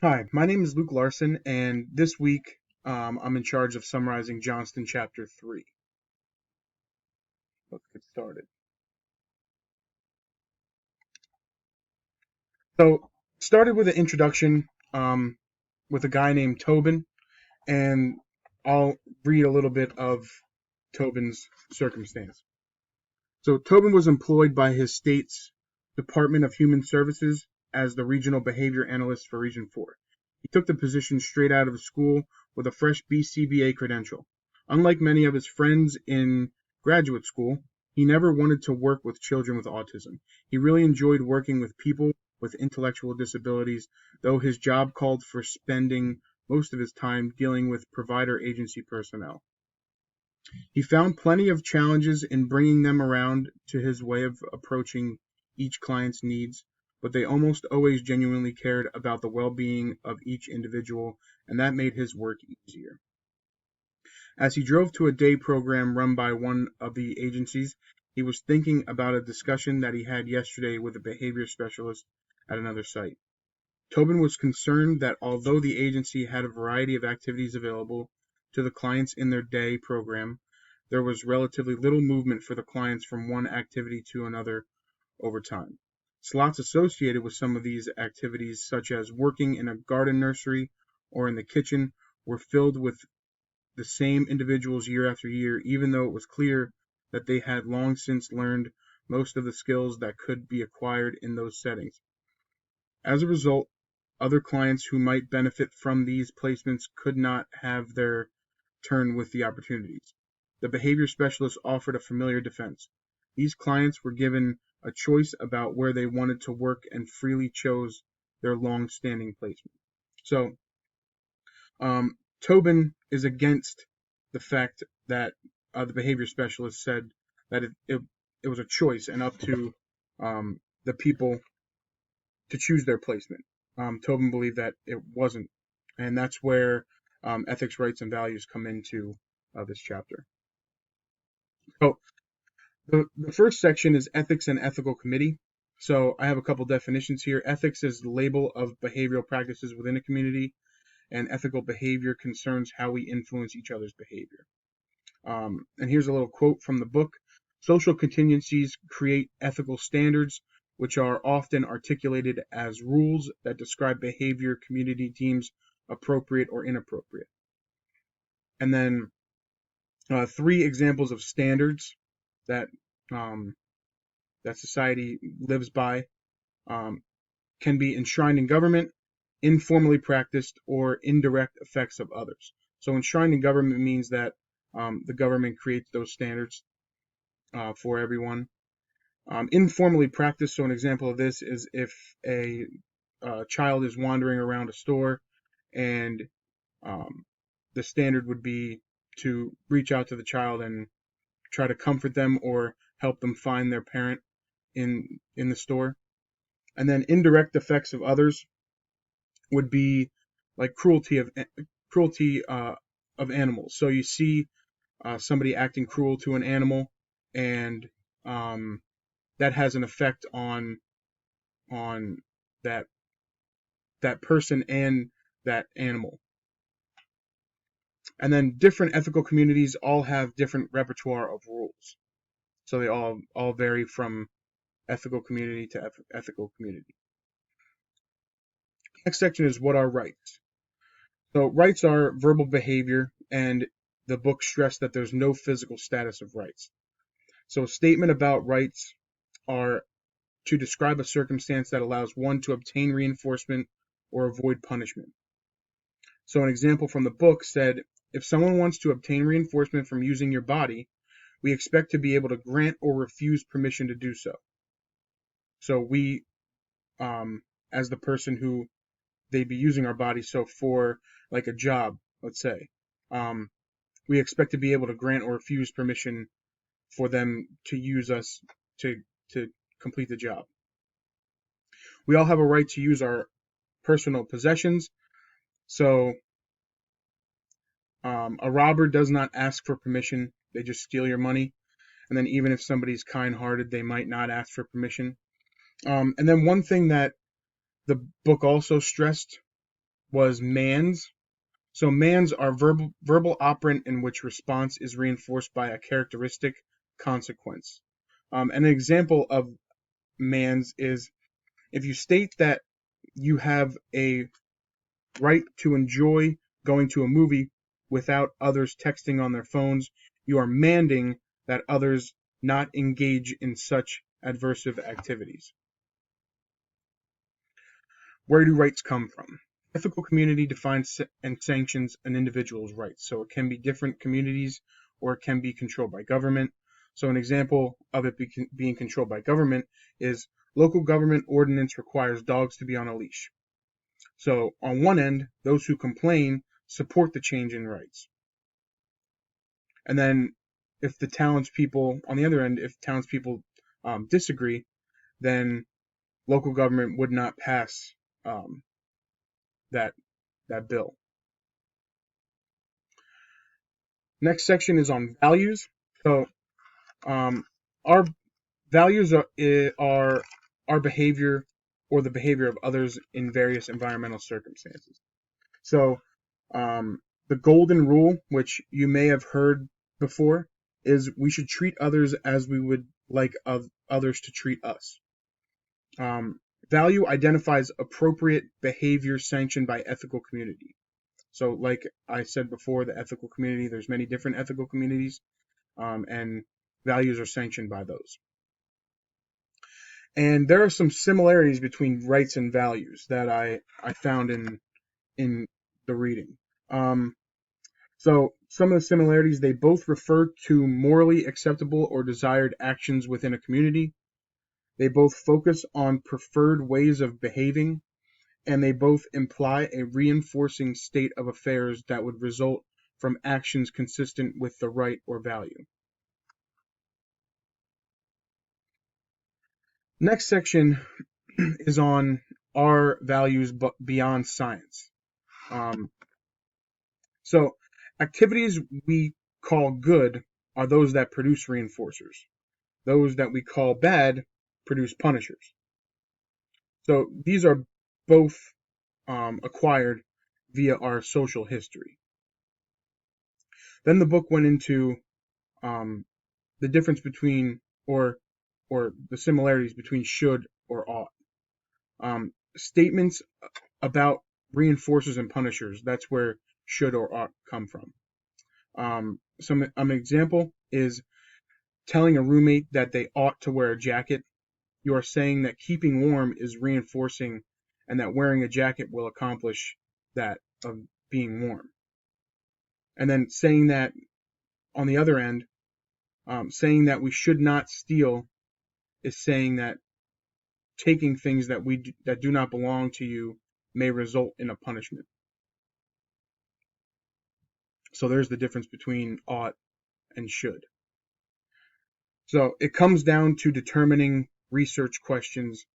Hi, my name is Luke Larson, and this week I'm in charge of summarizing Johnston Chapter 3. Let's get started. So, started with an introduction with a guy named Tobin, and I'll read a little bit of Tobin's circumstance. So, Tobin was employed by his state's Department of Human Services as the Regional Behavior Analyst for Region 4. He took the position straight out of school with a fresh BCBA credential. Unlike many of his friends in graduate school, he never wanted to work with children with autism. He really enjoyed working with people with intellectual disabilities, though his job called for spending most of his time dealing with provider agency personnel. He found plenty of challenges in bringing them around to his way of approaching each client's needs, but they almost always genuinely cared about the well-being of each individual, and that made his work easier. As he drove to a day program run by one of the agencies, he was thinking about a discussion that he had yesterday with a behavior specialist at another site. Tobin was concerned that although the agency had a variety of activities available to the clients in their day program, there was relatively little movement for the clients from one activity to another over time. Slots associated with some of these activities, such as working in a garden nursery or in the kitchen, were filled with the same individuals year after year, even though it was clear that they had long since learned most of the skills that could be acquired in those settings. As a result, other clients who might benefit from these placements could not have their turn with the opportunities. The behavior specialist offered a familiar defense. These clients were given a choice about where they wanted to work and freely chose their long-standing placement. So, Tobin is against the fact that the behavior specialist said that it was a choice and up to the people to choose their placement. Tobin believed that it wasn't, and that's where ethics, rights, and values come into this chapter. So the first section is ethics and ethical committee. So I have a couple definitions here. Ethics is the label of behavioral practices within a community, and ethical behavior concerns how we influence each other's behavior. And here's a little quote from the book. Social contingencies create ethical standards, which are often articulated as rules that describe behavior community deems appropriate or inappropriate. And then three examples of standards that um, that society lives by can be enshrined in government, informally practiced, or indirect effects of others. So enshrined in government means that the government creates those standards for everyone. Informally practiced, so an example of this is if a child is wandering around a store and um, the standard would be to reach out to the child and try to comfort them or help them find their parent in the store. And then indirect effects of others would be like cruelty of animals. So you see somebody acting cruel to an animal, and um, that has an effect on that that person and that animal. And then different ethical communities all have different repertoire of rules. So they all vary from ethical community to ethical community. Next section is what are rights. So rights are verbal behavior, and the book stressed that there's no physical status of rights. So a statement about rights are to describe a circumstance that allows one to obtain reinforcement or avoid punishment. So an example from the book said, if someone wants to obtain reinforcement from using your body, we expect to be able to grant or refuse permission to do so. So we, as the person who they'd be using our body, so for like a job, let's say, we expect to be able to grant or refuse permission for them to use us to to complete the job. We all have a right to use our personal possessions. So a robber does not ask for permission; they just steal your money. And then even if somebody's kind-hearted, they might not ask for permission. And then one thing that the book also stressed was mands. So mands are verbal operant in which response is reinforced by a characteristic consequence. An example of mands is if you state that you have a right to enjoy going to a movie without others texting on their phones, you are manding that others not engage in such adversive activities. Where do rights come from? Ethical community defines and sanctions an individual's rights. So it can be different communities or it can be controlled by government. So an example of it being controlled by government is local government ordinance requires dogs to be on a leash. So on one end, those who complain support the change in rights. And then if the townspeople, on the other end, if townspeople disagree, then local government would not pass that bill. Next section is on values. So our values are our behavior or the behavior of others in various environmental circumstances. So the golden rule, which you may have heard before, is we should treat others as we would like others to treat us. Value identifies appropriate behavior sanctioned by ethical community. So like I said before, the ethical community, there's many different ethical communities, and values are sanctioned by those. And there are some similarities between rights and values that I found in the reading. So some of the similarities, they both refer to morally acceptable or desired actions within a community. They both focus on preferred ways of behaving, and they both imply a reinforcing state of affairs that would result from actions consistent with the right or value. Next section is on our values beyond science. So activities we call good are those that produce reinforcers. Those that we call bad produce punishers. So these are both acquired via our social history. Then the book went into the difference between or the similarities between should or ought. Statements about reinforcers and punishers, that's where should or ought come from. An example is telling a roommate that they ought to wear a jacket. You are saying that keeping warm is reinforcing and that wearing a jacket will accomplish that of being warm. And then saying that on the other end, saying that we should not steal is saying that taking things that do not belong to you may result in a punishment. So there's the difference between ought and should. So it comes down to determining research questions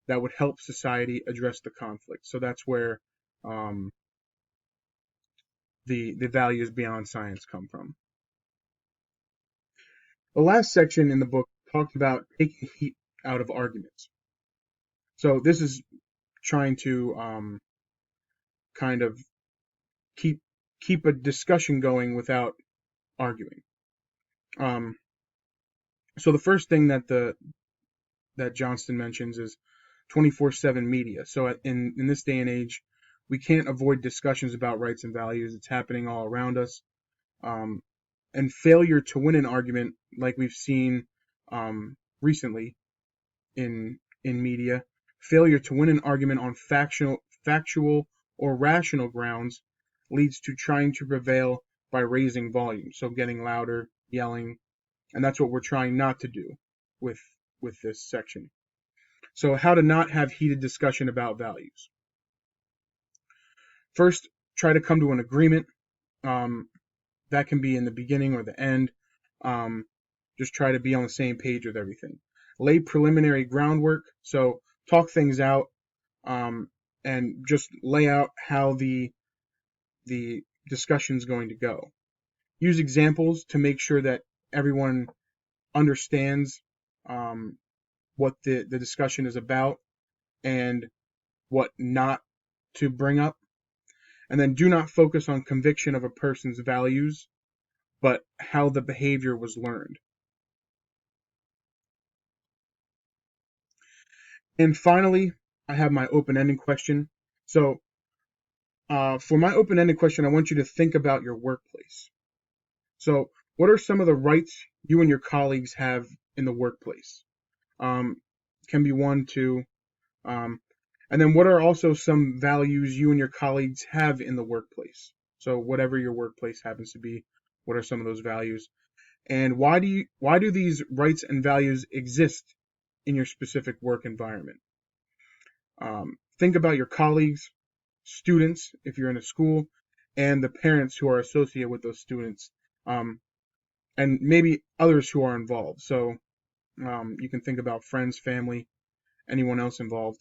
that would help society address the conflict. So that's where the values beyond science come from. The last section in the book talked about taking heat out of arguments. So this is trying to kind of keep a discussion going without arguing. So the first thing that Johnston mentions is 24/7 media. So in this day and age, we can't avoid discussions about rights and values. It's happening all around us. And failure to win an argument, like we've seen recently in media, failure to win an argument on factual or rational grounds leads to trying to prevail by raising volume. So getting louder, yelling, and that's what we're trying not to do with this section. So how to not have heated discussion about values. First, try to come to an agreement. That can be in the beginning or the end. Just try to be on the same page with everything. Lay preliminary groundwork. So talk things out and just lay out how the discussion is going to go. Use examples to make sure that everyone understands what the discussion is about and what not to bring up. And then do not focus on conviction of a person's values, but how the behavior was learned. And finally, I have my open-ended question. So for my open-ended question, I want you to think about your workplace. So what are some of the rights you and your colleagues have in the workplace? Can be one, two. And then what are also some values you and your colleagues have in the workplace? So whatever your workplace happens to be, what are some of those values? And why do these rights and values exist in your specific work environment? Think about your colleagues, students, if you're in a school, and the parents who are associated with those students, and maybe others who are involved. So you can think about friends, family, anyone else involved.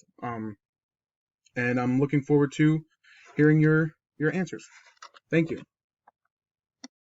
And I'm looking forward to hearing your answers. Thank you.